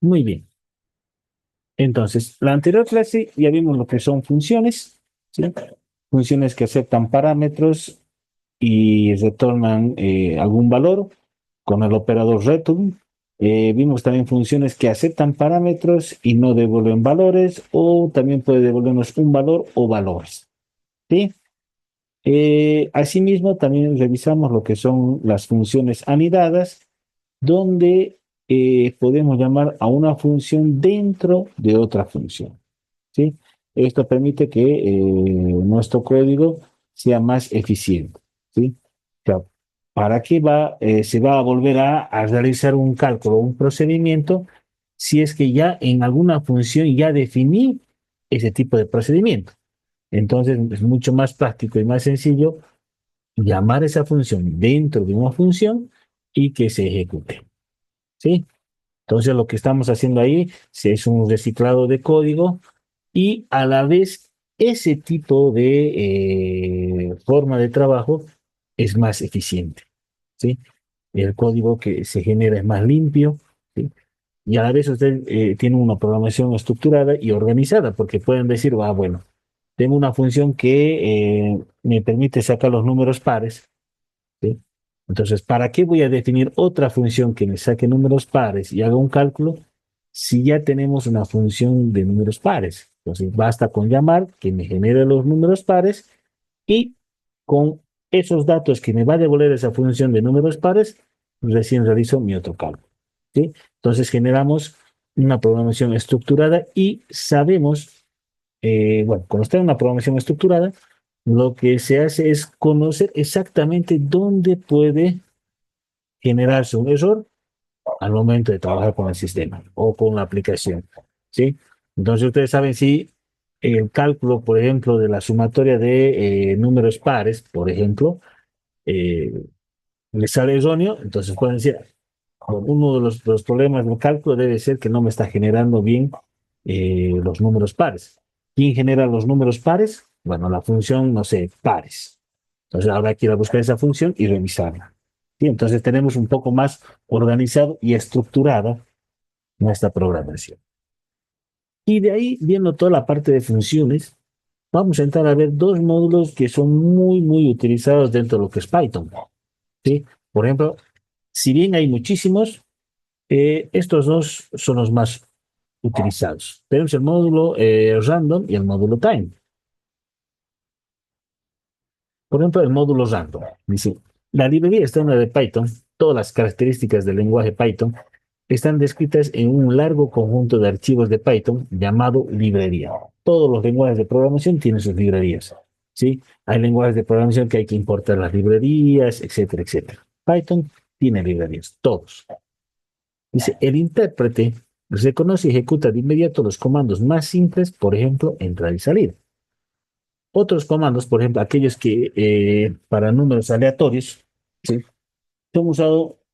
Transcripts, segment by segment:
Muy bien. Entonces, la anterior clase ya vimos lo que son funciones, ¿sí? Funciones que aceptan parámetros y retornan algún valor con el operador return. Vimos también funciones que aceptan parámetros y no devuelven valores, o también puede devolvernos un valor o valores, ¿sí? Asimismo, también revisamos lo que son las funciones anidadas, donde podemos llamar a una función dentro de otra función, ¿sí? Esto permite que nuestro código sea más eficiente, ¿sí? O sea, ¿para qué se va a volver a realizar un cálculo, un procedimiento, si es que ya en alguna función ya definí ese tipo de procedimiento? Entonces es mucho más práctico y más sencillo llamar esa función dentro de una función y que se ejecute, ¿sí? Entonces lo que estamos haciendo ahí es un reciclado de código y a la vez ese tipo de forma de trabajo es más eficiente, ¿sí? El código que se genera es más limpio, ¿sí? Y a la vez usted tiene una programación estructurada y organizada, porque pueden decir, ah, bueno, tengo una función que me permite sacar los números pares, ¿sí? Entonces, ¿para qué voy a definir otra función que me saque números pares y haga un cálculo si ya tenemos una función de números pares? Entonces, basta con llamar que me genere los números pares y con esos datos que me va a devolver esa función de números pares, recién realizo mi otro cálculo, ¿sí? Entonces, generamos una programación estructurada y sabemos, bueno, cuando está en una programación estructurada, lo que se hace es conocer exactamente dónde puede generarse un error al momento de trabajar con el sistema o con la aplicación, ¿sí? Entonces ustedes saben si el cálculo, por ejemplo, de la sumatoria de números pares, por ejemplo, eh, les sale erróneo, entonces pueden decir, uno de los problemas del cálculo debe ser que no me está generando bien los números pares. ¿Quién genera los números pares? Bueno, la función, no sé, pares. Entonces ahora hay que ir a buscar esa función y revisarla. Y entonces tenemos un poco más organizado y estructurada nuestra programación. Y de ahí, viendo toda la parte de funciones, vamos a entrar a ver dos módulos que son muy utilizados dentro de lo que es Python, ¿sí? Por ejemplo, si bien hay muchísimos, estos dos son los más utilizados. Tenemos el módulo random y el módulo time. Por ejemplo, el módulo random. Dice, la librería estándar de Python, todas las características del lenguaje Python están descritas en un largo conjunto de archivos de Python llamado librería. Todos los lenguajes de programación tienen sus librerías, ¿sí? Hay lenguajes de programación que hay que importar las librerías, etcétera, etcétera. Python tiene librerías, todos. Dice, el intérprete reconoce y ejecuta de inmediato los comandos más simples, por ejemplo, entrar y salir. Otros comandos, por ejemplo, aquellos que para números aleatorios, ¿sí?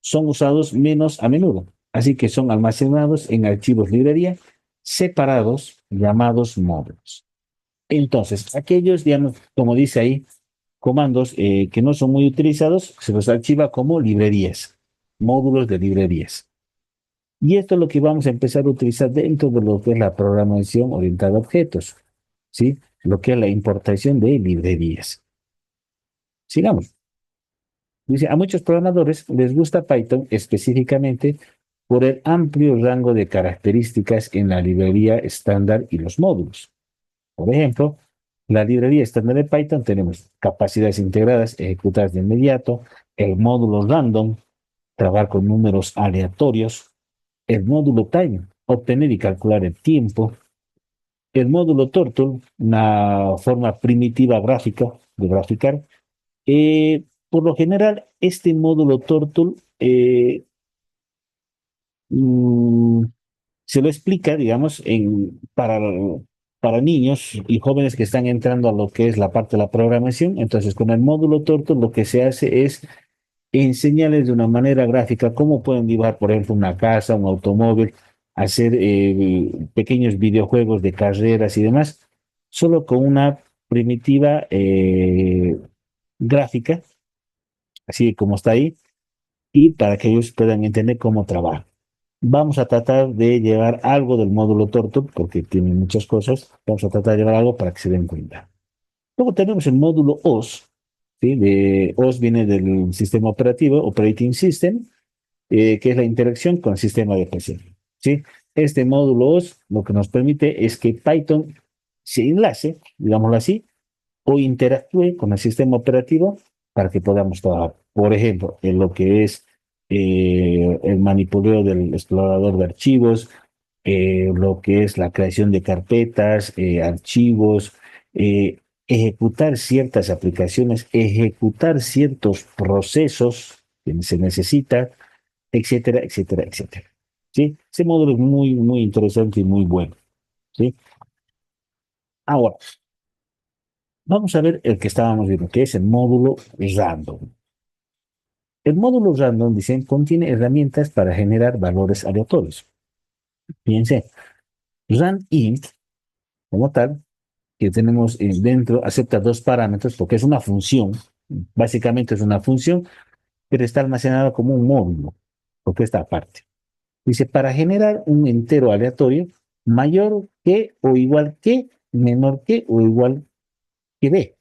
son usados menos a menudo. Así que son almacenados en archivos librería separados llamados módulos. Entonces, aquellos, digamos, como dice ahí, comandos que no son muy utilizados, se los archiva como librerías, módulos de librerías. Y esto es lo que vamos a empezar a utilizar dentro de lo que es la programación orientada a objetos, ¿sí? Lo que es la importación de librerías. Sigamos. Dice, a muchos programadores les gusta Python específicamente por el amplio rango de características en la librería estándar y los módulos. Por ejemplo, la librería estándar de Python tenemos capacidades integradas ejecutadas de inmediato, el módulo random, trabajar con números aleatorios, el módulo time, obtener y calcular el tiempo, el módulo turtle, una forma primitiva gráfica de graficar. Por lo general, este módulo turtle mm, se lo explica, digamos, para niños y jóvenes que están entrando a lo que es la parte de la programación. Entonces, con el módulo turtle lo que se hace es enseñarles de una manera gráfica cómo pueden dibujar, por ejemplo, una casa, un automóvil, hacer pequeños videojuegos de carreras y demás, solo con una primitiva gráfica, así como está ahí, y para que ellos puedan entender cómo trabaja. vamos a tratar de llevar algo del módulo Tortu, porque tiene muchas cosas, vamos a tratar de llevar algo para que se den cuenta. Luego tenemos el módulo OS, ¿sí? OS viene del sistema operativo, Operating System, que es la interacción con el sistema de PC, ¿sí? Este módulo OS lo que nos permite es que Python se enlace, digámoslo así, o interactúe con el sistema operativo para que podamos trabajar. Por ejemplo, en lo que es el manipuleo del explorador de archivos, lo que es la creación de carpetas, archivos, ejecutar ciertas aplicaciones, ejecutar ciertos procesos que se necesitan, etcétera, etcétera, etcétera. ¿Sí? Ese módulo es muy, muy interesante y muy bueno. ¿Sí? Ahora, vamos a ver el que estábamos viendo, que es el módulo random. El módulo random, dicen, contiene herramientas para generar valores aleatorios. Fíjense, randint, como tal, que tenemos dentro, acepta dos parámetros porque es una función, básicamente es una función, pero está almacenada como un módulo, porque está aparte. Dice, para generar un entero aleatorio mayor que o igual que, menor que o igual que b,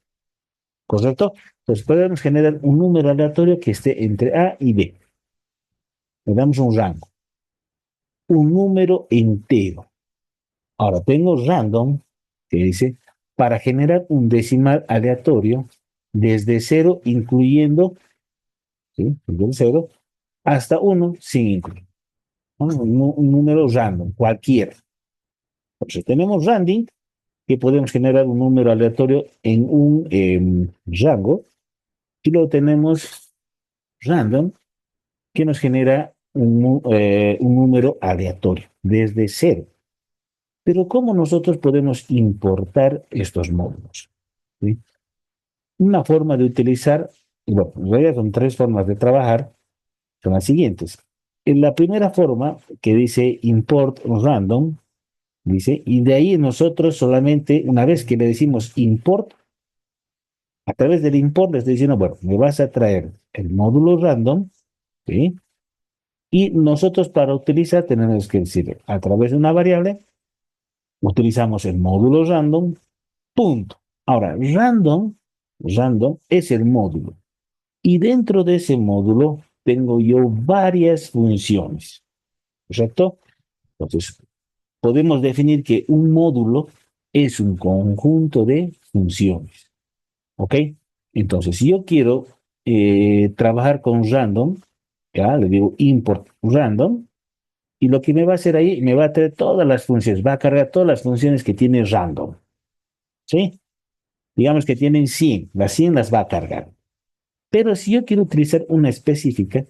¿correcto? Entonces podemos generar un número aleatorio que esté entre a y b. Le damos un rango, un número entero. Ahora tengo random, que dice, para generar un decimal aleatorio desde cero, incluyendo, ¿sí? Desde cero, hasta uno sin incluir. ¿No? Un número random, cualquiera. Entonces tenemos random, que podemos generar un número aleatorio en un rango, y luego tenemos random, que nos genera un número aleatorio desde cero. Pero ¿cómo nosotros podemos importar estos módulos? ¿Sí? Una forma de utilizar, bueno, en realidad son tres formas de trabajar, son las siguientes. En la primera forma, que dice import random, dice, y de ahí nosotros solamente, una vez que le decimos import, a través del import le estoy diciendo, bueno, me vas a traer el módulo random, ¿sí? Y nosotros para utilizar tenemos que decir, a través de una variable, utilizamos el módulo random, punto. Ahora, random es el módulo. Y dentro de ese módulo tengo yo varias funciones, ¿correcto? Entonces, podemos definir que un módulo es un conjunto de funciones, ¿ok? Entonces, si yo quiero trabajar con random, ya le digo import random, y lo que me va a hacer ahí, me va a traer todas las funciones, va a cargar todas las funciones que tiene random, ¿sí? Digamos que tienen 100, las 100 las va a cargar. Pero si yo quiero utilizar una específica,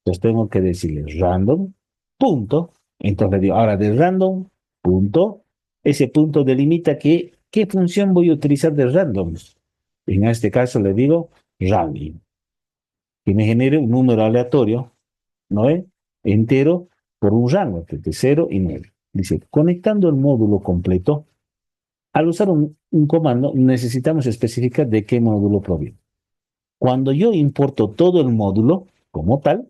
pues tengo que decirle random, punto. Entonces le digo, ahora de random, punto. Ese punto delimita qué función voy a utilizar de random. En este caso le digo random, que me genere un número aleatorio, ¿no es? Entero por un rango, entre 0 y 9. Dice, conectando el módulo completo, al usar un comando necesitamos especificar de qué módulo proviene. Cuando yo importo todo el módulo como tal,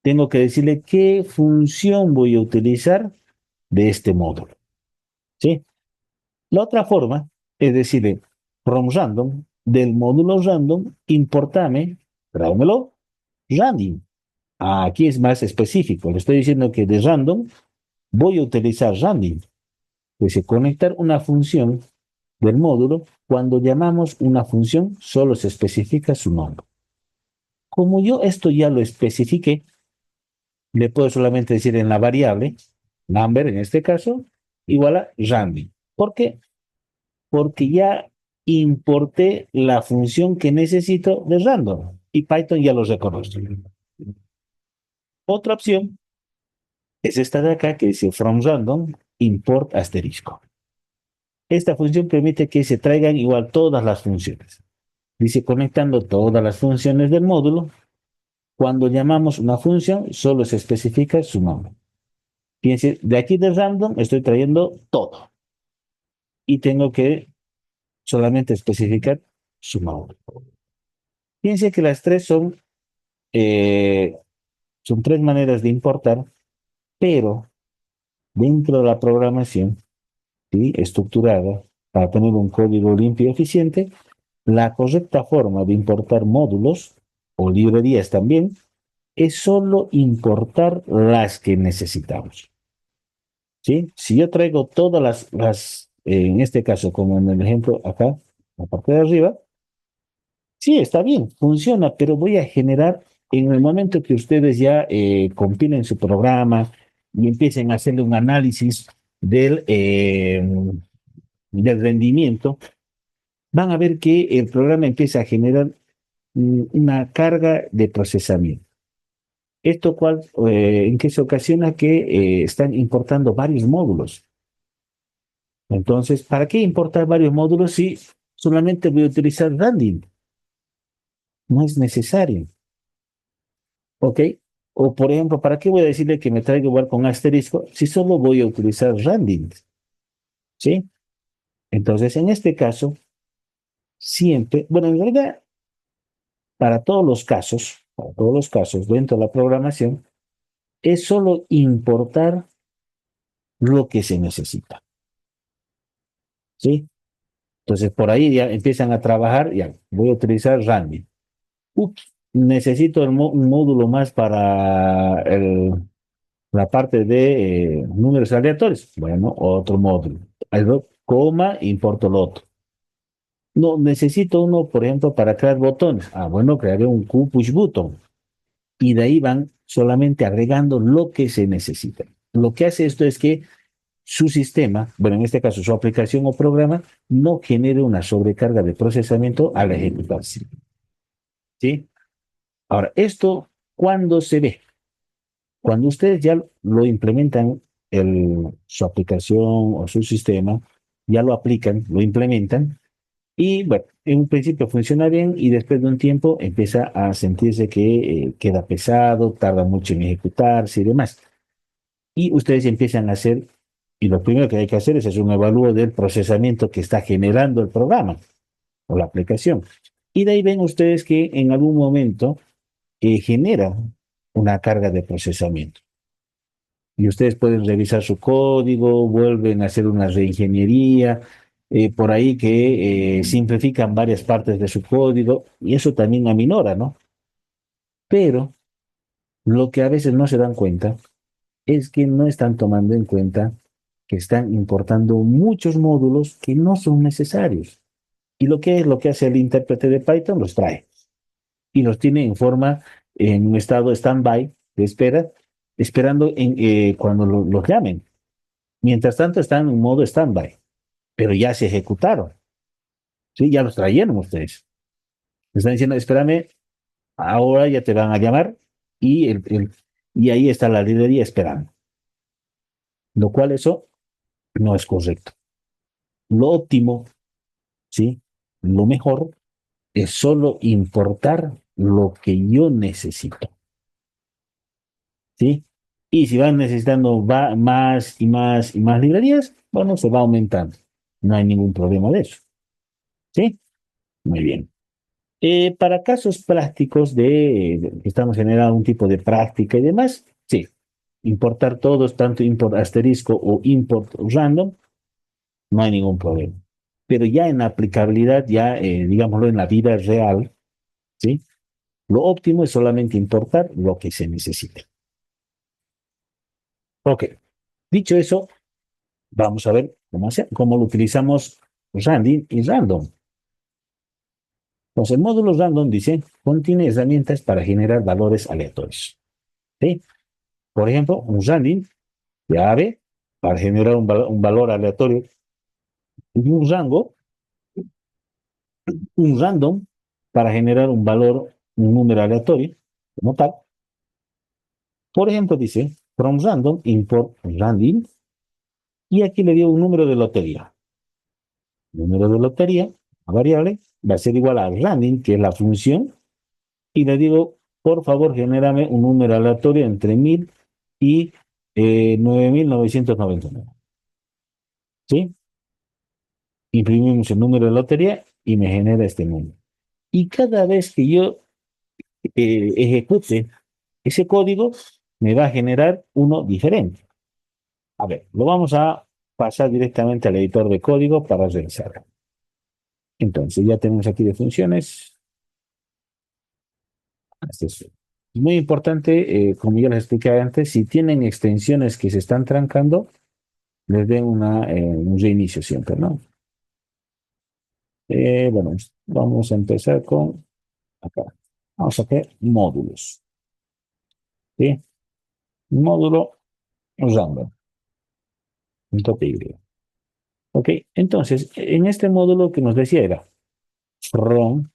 tengo que decirle qué función voy a utilizar de este módulo. ¿Sí? La otra forma es decirle from random, del módulo random, importame, tráemelo, random. Aquí es más específico. Le estoy diciendo que de random voy a utilizar random. Pues conectar una función del módulo, cuando llamamos una función, solo se especifica su nombre. Como yo esto ya lo especifiqué, le puedo solamente decir en la variable, number en este caso, igual a random. ¿Por qué? Porque ya importé la función que necesito de random y Python ya lo reconoce. Otra opción es esta de acá que dice from random import asterisco. Esta función permite que se traigan igual todas las funciones. Dice conectando todas las funciones del módulo. Cuando llamamos una función, solo se especifica su nombre. Fíjense, de aquí de random estoy trayendo todo y tengo que solamente especificar su nombre. Fíjense que las tres son tres maneras de importar pero dentro de la programación, ¿sí?, estructurada para tener un código limpio y eficiente, la correcta forma de importar módulos o librerías también es solo importar las que necesitamos. ¿Sí? Si yo traigo todas en este caso, como en el ejemplo acá, la parte de arriba, sí, está bien, funciona, pero voy a generar en el momento que ustedes ya compilen su programa y empiecen a hacerle un análisis del rendimiento, van a ver que el programa empieza a generar una carga de procesamiento. Esto en que se ocasiona que están importando varios módulos. Entonces, ¿para qué importar varios módulos si solamente voy a utilizar Randin? No es necesario, ¿ok? O, por ejemplo, ¿para qué voy a decirle que me traiga igual con asterisco si solo voy a utilizar Randin? ¿Sí? Entonces, en este caso, siempre, bueno, en realidad, para todos los casos dentro de la programación, es solo importar lo que se necesita, ¿sí? Entonces, por ahí ya empiezan a trabajar, ya, voy a utilizar Randin. Ups, necesito un módulo más para la parte de números aleatorios. Bueno, otro módulo. Algo, coma, importo el otro. No, necesito uno, por ejemplo, para crear botones. Ah, bueno, crearé un Q push button. Y de ahí van solamente agregando lo que se necesita. Lo que hace esto es que su sistema, bueno, en este caso su aplicación o programa, no genere una sobrecarga de procesamiento al ejecutarse. ¿Sí? Ahora, esto, ¿cuándo se ve? Cuando ustedes ya lo implementan, su aplicación o su sistema, ya lo aplican, lo implementan, y bueno, en un principio funciona bien y después de un tiempo empieza a sentirse que queda pesado, tarda mucho en ejecutarse y demás. Y ustedes empiezan a hacer, y lo primero que hay que hacer es hacer un evalúo del procesamiento que está generando el programa o la aplicación. Y de ahí ven ustedes que en algún momento genera una carga de procesamiento. Y ustedes pueden revisar su código, vuelven a hacer una reingeniería, por ahí que simplifican varias partes de su código, y eso también aminora, ¿no? Pero lo que a veces no se dan cuenta es que no están tomando en cuenta que están importando muchos módulos que no son necesarios. Y lo que hace el intérprete de Python, los trae y los tiene en un estado stand-by, de espera, esperando cuando los llamen. Mientras tanto están en modo stand-by, pero ya se ejecutaron, ¿sí? Ya los trajeron ustedes. Me están diciendo, espérame, ahora ya te van a llamar y, y ahí está la librería esperando, lo cual eso no es correcto. Lo óptimo, ¿sí? Lo mejor es solo importar lo que yo necesito, ¿sí? Y si van necesitando más y más y más librerías, bueno, se va aumentando. No hay ningún problema de eso, ¿sí? Muy bien. Para casos prácticos que estamos generando un tipo de práctica y demás, sí, importar todos, tanto import asterisco o import random, no hay ningún problema. Pero ya en la aplicabilidad, ya digámoslo en la vida real, ¿sí? Lo óptimo es solamente importar lo que se necesita. Ok, dicho eso, vamos a ver cómo lo utilizamos random y random. Entonces, el módulo random dice, contiene herramientas para generar valores aleatorios. ¿Sí? Por ejemplo, un random de ave para generar un valor aleatorio y un random para generar un número aleatorio, como tal. Por ejemplo, dice, from random, import random, y aquí le dio un número de lotería. Número de lotería, la variable, va a ser igual a random, que es la función, y le digo, por favor, genérame un número aleatorio entre 1000 y 9999. ¿Sí? Imprimimos el número de lotería y me genera este número. Y cada vez que yo ejecute ese código, me va a generar uno diferente. A ver, lo vamos a pasar directamente al editor de código para realizar. Entonces, ya tenemos aquí de funciones. Este es muy importante, como ya les expliqué antes, si tienen extensiones que se están trancando, les den un reinicio siempre, ¿no? Bueno, vamos a empezar con acá. Vamos a hacer módulos, ¿sí? Módulo random, punto .py. Ok, entonces, en este módulo que nos decía era from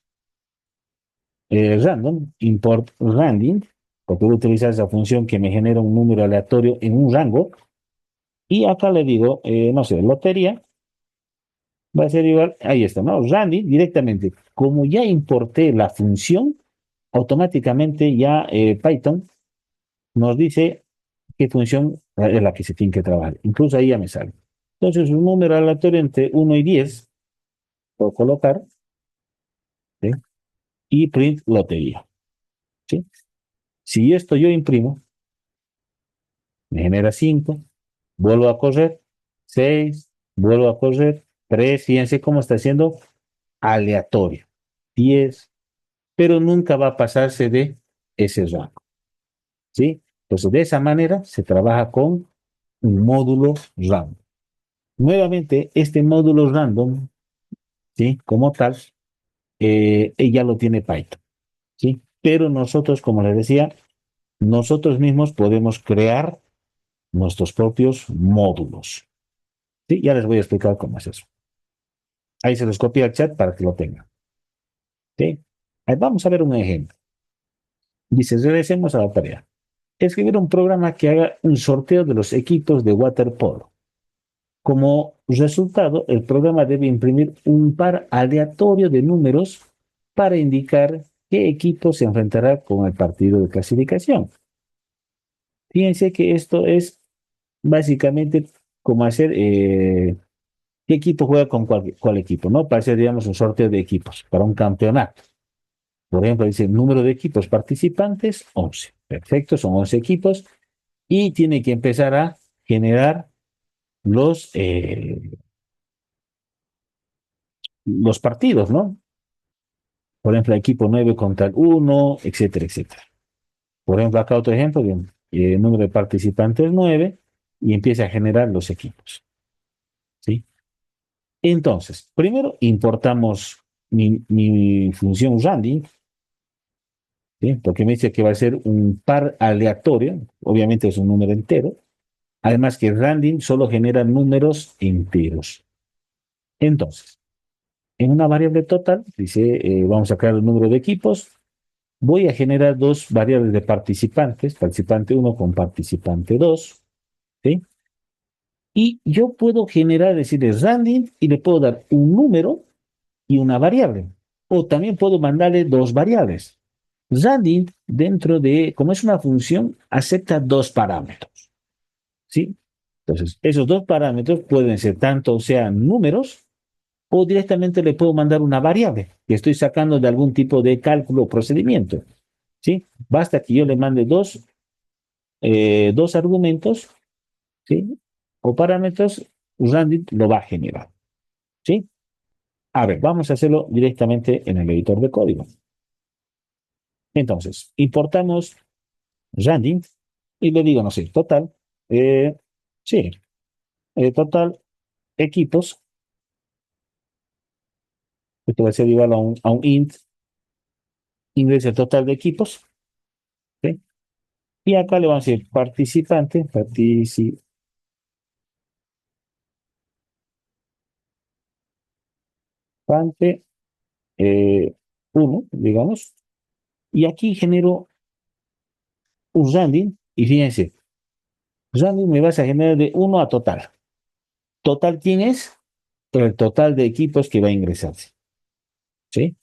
random, import random, porque voy a utilizar esa función que me genera un número aleatorio en un rango, y acá le digo, no sé, lotería, va a ser igual, ahí está, ¿no? Randy directamente, como ya importé la función, automáticamente ya Python nos dice qué función es la que se tiene que trabajar. Incluso ahí ya me sale. Entonces, un número aleatorio entre 1 y 10, puedo colocar, ¿sí? Y print lotería, ¿sí? Si esto yo imprimo, me genera 5, vuelvo a correr, 6, vuelvo a correr, 3, fíjense cómo está siendo aleatorio, 10, pero nunca va a pasarse de ese rango, ¿sí? Entonces, de esa manera se trabaja con un módulo random. Nuevamente, este módulo random, ¿sí? Como tal, ya lo tiene Python, ¿sí? Pero nosotros, como les decía, nosotros mismos podemos crear nuestros propios módulos, ¿sí? Ya les voy a explicar cómo es eso. Ahí se los copia al chat para que lo tengan, ¿sí? Ahí vamos a ver un ejemplo. Dice, regresemos a la tarea. Escribir un programa que haga un sorteo de los equipos de waterpolo. Como resultado, el programa debe imprimir un par aleatorio de números para indicar qué equipo se enfrentará con el partido de clasificación. Fíjense que esto es básicamente como hacer qué equipo juega con cuál equipo, ¿no? Para hacer, digamos, un sorteo de equipos para un campeonato. Por ejemplo, dice número de equipos participantes, 11. Perfecto, son 11 equipos y tiene que empezar a generar los, eh, los partidos, ¿no? Por ejemplo, equipo 9 contra el 1, etcétera, etcétera. Por ejemplo, acá otro ejemplo, bien, número de participantes 9 y empieza a generar los equipos, ¿sí? Entonces, primero importamos mi función Randy, ¿sí? Porque me dice que va a ser un par aleatorio, obviamente es un número entero, además que Randy solo genera números enteros. Entonces, en una variable total, dice, vamos a crear el número de equipos, voy a generar dos variables de participantes, participante 1 con participante 2, ¿sí? Y yo puedo generar, decirle random y le puedo dar un número y una variable. O también puedo mandarle dos variables. Random, dentro de, como es una función, acepta dos parámetros, ¿sí? Entonces, esos dos parámetros pueden ser tanto sean números o directamente le puedo mandar una variable que estoy sacando de algún tipo de cálculo o procedimiento, ¿sí? Basta que yo le mande dos argumentos, ¿sí? O parámetros, Randit lo va a generar, ¿sí? A ver, vamos a hacerlo directamente en el editor de código. Entonces, importamos Randit y le digo, no sé, total, sí, total equipos, esto va a ser igual a un int, ingresa el total de equipos, ¿sí? Y acá le vamos a decir participante 1, digamos, y aquí genero un random, y fíjense, random me vas a generar de 1 a total. ¿Total quién es? El total de equipos que va a ingresarse, ¿sí?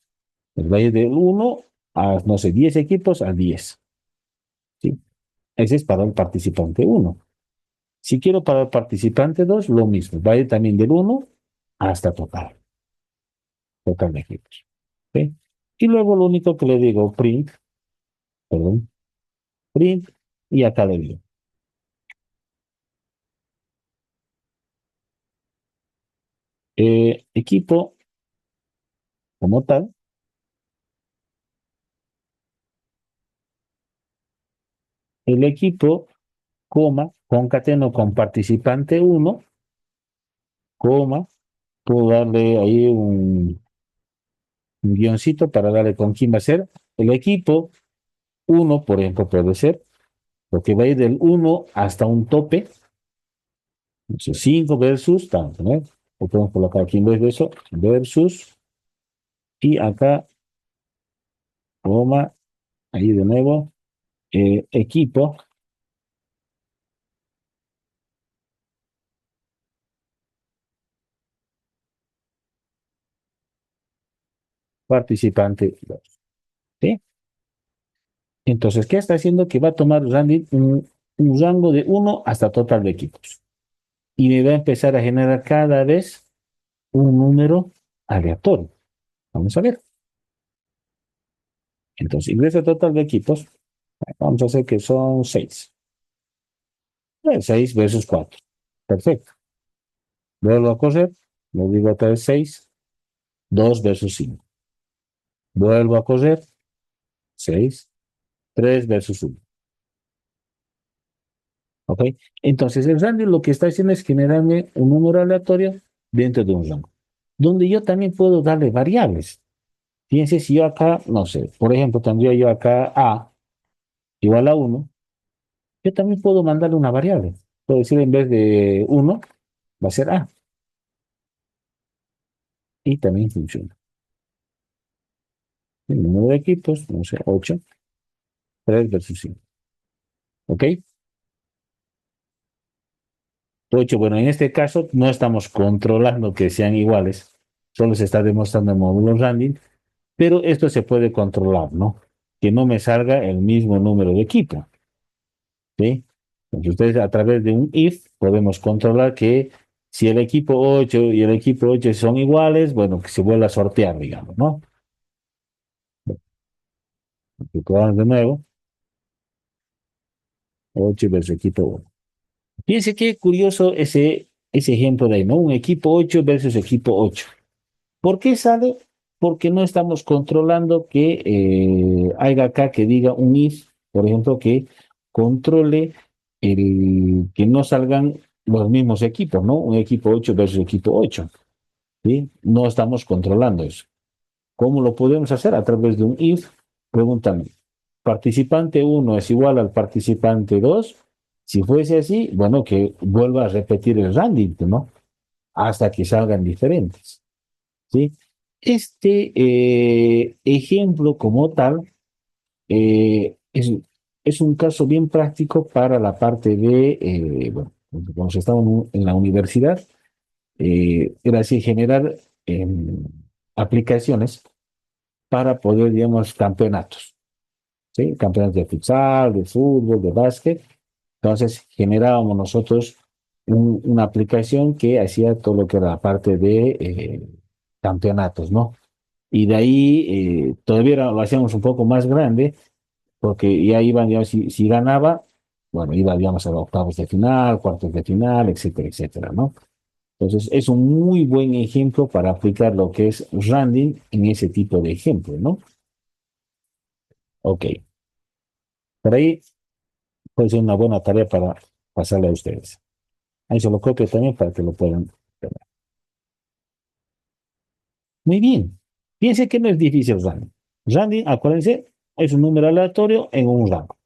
Pues va a ir del 1 a, no sé, 10 equipos a 10, ¿sí? Ese es para el participante 1. Si quiero para el participante 2, lo mismo. Va a ir también del 1 hasta total de equipos, ¿sí? Y luego lo único que le digo, print, perdón, print y acá le digo. Equipo como tal, el equipo, coma, concateno con participante uno, coma, puedo darle ahí un guioncito para darle con quién va a ser. El equipo uno, por ejemplo, puede ser, porque va a ir del uno hasta un tope, 5 versus tanto, ¿no? O podemos colocar aquí en vez de eso, versus, y acá, coma, ahí de nuevo, equipo, participante 2, ¿sí? Entonces, ¿qué está haciendo? Que va a tomar Randy un rango de uno hasta total de equipos. Y me va a empezar a generar cada vez un número aleatorio. Vamos a ver. Entonces, ingreso total de equipos, vamos a hacer que son 6. 6 versus 4. Perfecto. Vuelvo a correr, le digo otra vez 6, 2 versus 5. Vuelvo a correr, 6, 3 versus 1. ¿Ok? Entonces, el random lo que está haciendo es generarme un número aleatorio dentro de un rango, donde yo también puedo darle variables. Fíjense si yo acá, no sé, por ejemplo, tendría yo acá A igual a 1, yo también puedo mandarle una variable. Puedo decir en vez de 1, va a ser A, y también funciona. El número de equipos, no sé, 8, 3 versus 5. ¿Ok? 8, bueno, en este caso no estamos controlando que sean iguales, solo se está demostrando en módulos random, pero esto se puede controlar, ¿no? Que no me salga el mismo número de equipo, ¿sí? Entonces ustedes a través de un if podemos controlar que si el equipo 8 y el equipo 8 son iguales, bueno, que se vuelva a sortear, digamos, ¿no? Vamos de nuevo, 8 versus equipo 1. Fíjense qué curioso ese ejemplo de ahí, ¿no? Un equipo 8 versus equipo 8. ¿Por qué sale? Porque no estamos controlando que haya acá que diga un if, por ejemplo, que controle que no salgan los mismos equipos, ¿no? Un equipo 8 versus equipo 8, ¿sí? No estamos controlando eso. ¿Cómo lo podemos hacer? A través de un if. Pregúntame, ¿participante uno es igual al participante 2? Si fuese así, bueno, que vuelva a repetir el random, ¿no? Hasta que salgan diferentes. ¿Sí? Este ejemplo como tal es un caso bien práctico para la parte de, bueno, cuando se estaba en la universidad, era así generar aplicaciones para poder, digamos, campeonatos, ¿sí? Campeonatos de futsal, de fútbol, de básquet. Entonces generábamos nosotros una aplicación que hacía todo lo que era la parte de campeonatos, ¿no? Y de ahí todavía lo hacíamos un poco más grande, porque ya iban, digamos, si ganaba, bueno, iba, digamos, a los octavos de final, cuartos de final, etcétera, etcétera, ¿no? Entonces, es un muy buen ejemplo para aplicar lo que es Randing en ese tipo de ejemplo, ¿no? Ok, por ahí puede ser una buena tarea para pasarle a ustedes. Ahí se lo copio también para que lo puedan ver. Muy bien. Piense que no es difícil Randing. Randing, acuérdense, es un número aleatorio en un rango.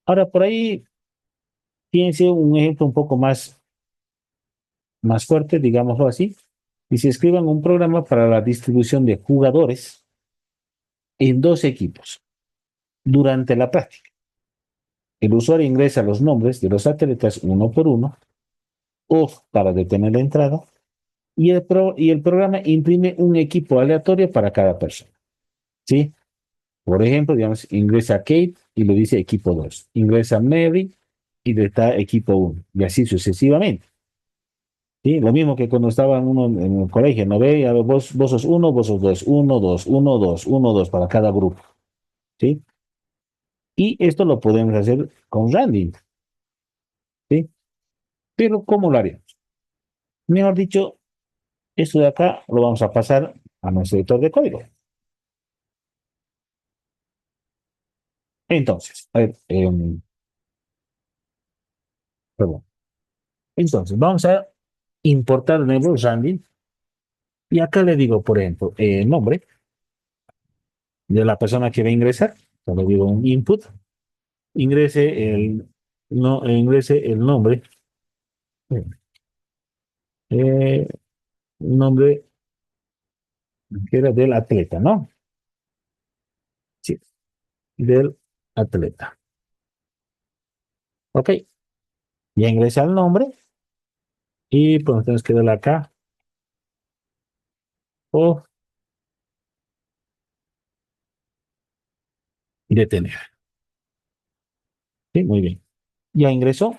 Ahora, por ahí, piense un ejemplo un poco más fuerte, digámoslo así, y se escriban un programa para la distribución de jugadores en dos equipos durante la práctica. El usuario ingresa los nombres de los atletas uno por uno, off para detener la entrada, y el programa imprime un equipo aleatorio para cada persona. ¿Sí? Por ejemplo, digamos, ingresa Kate y le dice equipo 2. Ingresa Mary y le da equipo 1. Y así sucesivamente. ¿Sí? Lo mismo que cuando estaba uno en el colegio, ¿no ve? A ver, vos sos uno, vos sos dos, uno, dos, uno, dos, uno, dos para cada grupo. ¿Sí? Y esto lo podemos hacer con Randy, ¿sí? Pero ¿cómo lo haríamos? Mejor dicho, esto de acá lo vamos a pasar a nuestro editor de código. Entonces, a ver, perdón. Entonces, vamos a importar de nuevo Randy. Y acá le digo, por ejemplo, el nombre de la persona que va a ingresar. Le digo un input. Ingrese el, no, ingrese el nombre. eh, nombre que era del atleta, ¿no? Sí, del atleta. Ok, ya ingresa el nombre y pues tenemos que darle acá o detener. Sí, muy bien. Ya ingresó.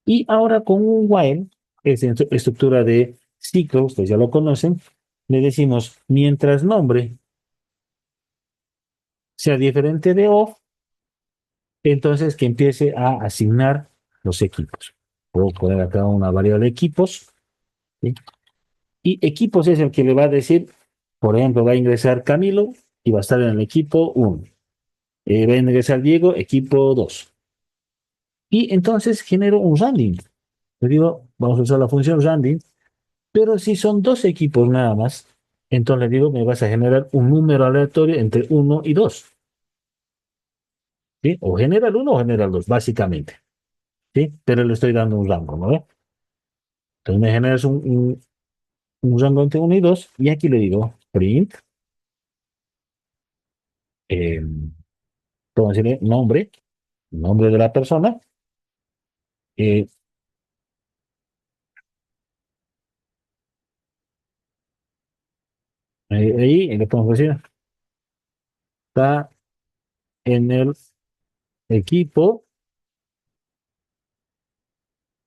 Y ahora con un while, es en estructura de ciclo, ustedes ya lo conocen, le decimos mientras nombre sea diferente de off, entonces que empiece a asignar los equipos. Puedo poner acá una variable de equipos, ¿sí? Y equipos es el que le va a decir, por ejemplo, va a ingresar Camilo y va a estar en el equipo 1. Va a ingresar Diego, equipo 2. Y entonces genero un random. Le digo, vamos a usar la función random, pero si son dos equipos nada más, entonces le digo, me vas a generar un número aleatorio entre 1 y 2. ¿Sí? O genera el 1 o genera el 2, básicamente. ¿Sí? Pero le estoy dando un rango, ¿no ve? Entonces me generas un rango entre 1 y 2, y aquí le digo print, eh, vamos a decirle nombre de la persona, eh, ahí le podemos decir, está en el equipo,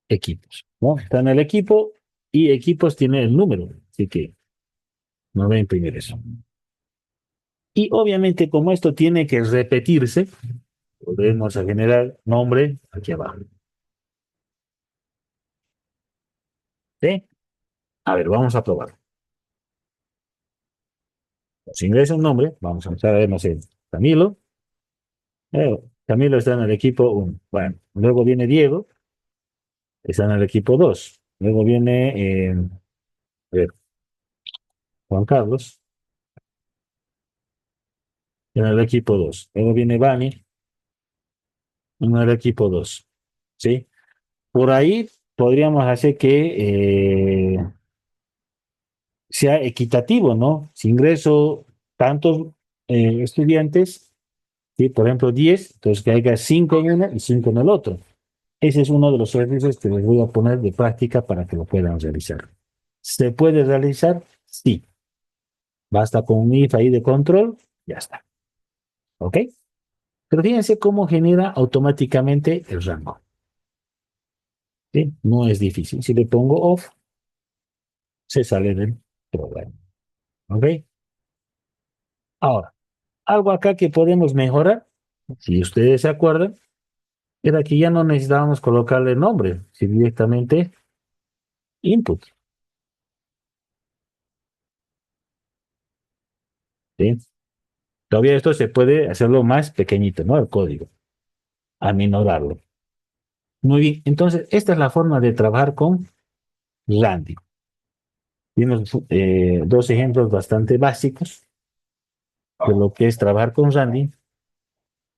equipos, ¿no? Está en el equipo y equipos tiene el número, así que no voy a imprimir eso. Y obviamente como esto tiene que repetirse, volvemos a generar nombre aquí abajo. ¿Sí? A ver, vamos a probar. Si ingresa un nombre, vamos a empezar a ver, no sé, Camilo. Camilo está en el equipo 1. Bueno, luego viene Diego, está en el equipo 2. Luego viene, a ver, Juan Carlos, en el equipo 2. Luego viene Vani, en el equipo 2. ¿Sí? Por ahí podríamos hacer que sea equitativo, ¿no? Si ingreso tantos estudiantes, ¿sí? Por ejemplo, 10, entonces que haya 5 en uno y 5 en el otro. Ese es uno de los ejercicios que les voy a poner de práctica para que lo puedan realizar. ¿Se puede realizar? Sí. Basta con un if ahí de control, ya está. ¿Ok? Pero fíjense cómo genera automáticamente el rango. ¿Sí? No es difícil. Si le pongo off, se sale del programa. ¿Ok? Ahora, algo acá que podemos mejorar, si ustedes se acuerdan, era que ya no necesitábamos colocarle nombre, si directamente input. ¿Sí? Todavía esto se puede hacerlo más pequeñito, ¿no? El código, aminorarlo. Muy bien, entonces esta es la forma de trabajar con Randy. Vimos dos ejemplos bastante básicos de lo que es trabajar con Randy,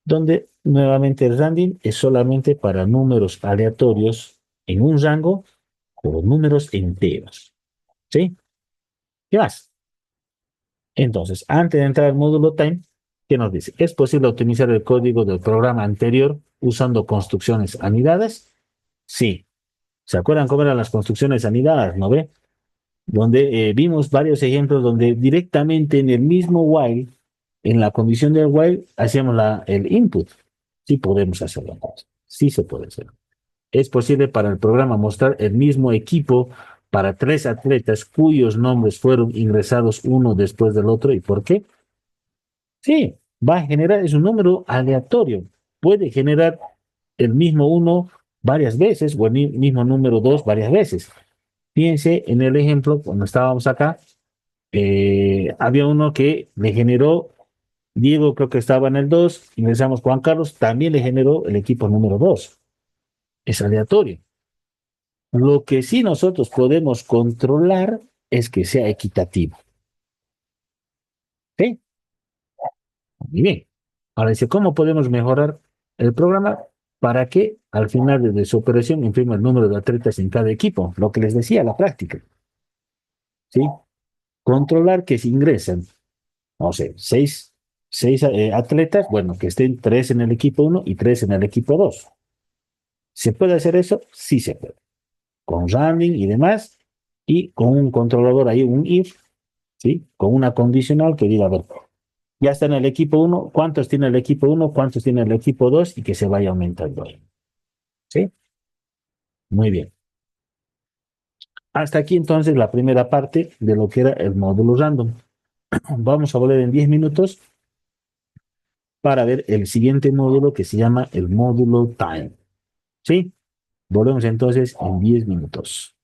donde nuevamente el Randy es solamente para números aleatorios en un rango o números enteros. ¿Sí? ¿Qué más? Entonces, antes de entrar al módulo time, ¿qué nos dice? ¿Es posible optimizar el código del programa anterior usando construcciones anidadas? Sí. ¿Se acuerdan cómo eran las construcciones anidadas? ¿No ve? Donde vimos varios ejemplos donde directamente en el mismo while, en la condición del while, hacíamos el input. Sí podemos hacerlo. Sí se puede hacer. Es posible para el programa mostrar el mismo equipo para tres atletas cuyos nombres fueron ingresados uno después del otro. ¿Y por qué? Sí, va a generar, es un número aleatorio. puede generar el mismo uno varias veces o el mismo número 2 varias veces. Fíjense en el ejemplo, cuando estábamos acá, había uno que le generó, Diego creo que estaba en el 2, ingresamos Juan Carlos, también le generó el equipo número 2. Es aleatorio. Lo que sí nosotros podemos controlar es que sea equitativo. ¿Sí? Muy bien. Ahora dice, ¿cómo podemos mejorar el programa para que al final de su operación imprima el número de atletas en cada equipo? Lo que les decía, la práctica. ¿Sí? Controlar que se ingresan, no sé, seis atletas, bueno, que estén tres en el equipo uno y tres en el equipo 2. ¿Se puede hacer eso? Sí se puede. Con rounding y demás, y con un controlador ahí, un if, ¿sí? Con una condicional que diga, a ver, ya está en el equipo uno, ¿cuántos tiene el equipo uno? ¿Cuántos tiene el equipo 2? Y que se vaya aumentando ahí. ¿Sí? Muy bien. Hasta aquí entonces la primera parte de lo que era el módulo random. Vamos a volver en 10 minutos para ver el siguiente módulo que se llama el módulo time. ¿Sí? Volvemos entonces en 10 minutos.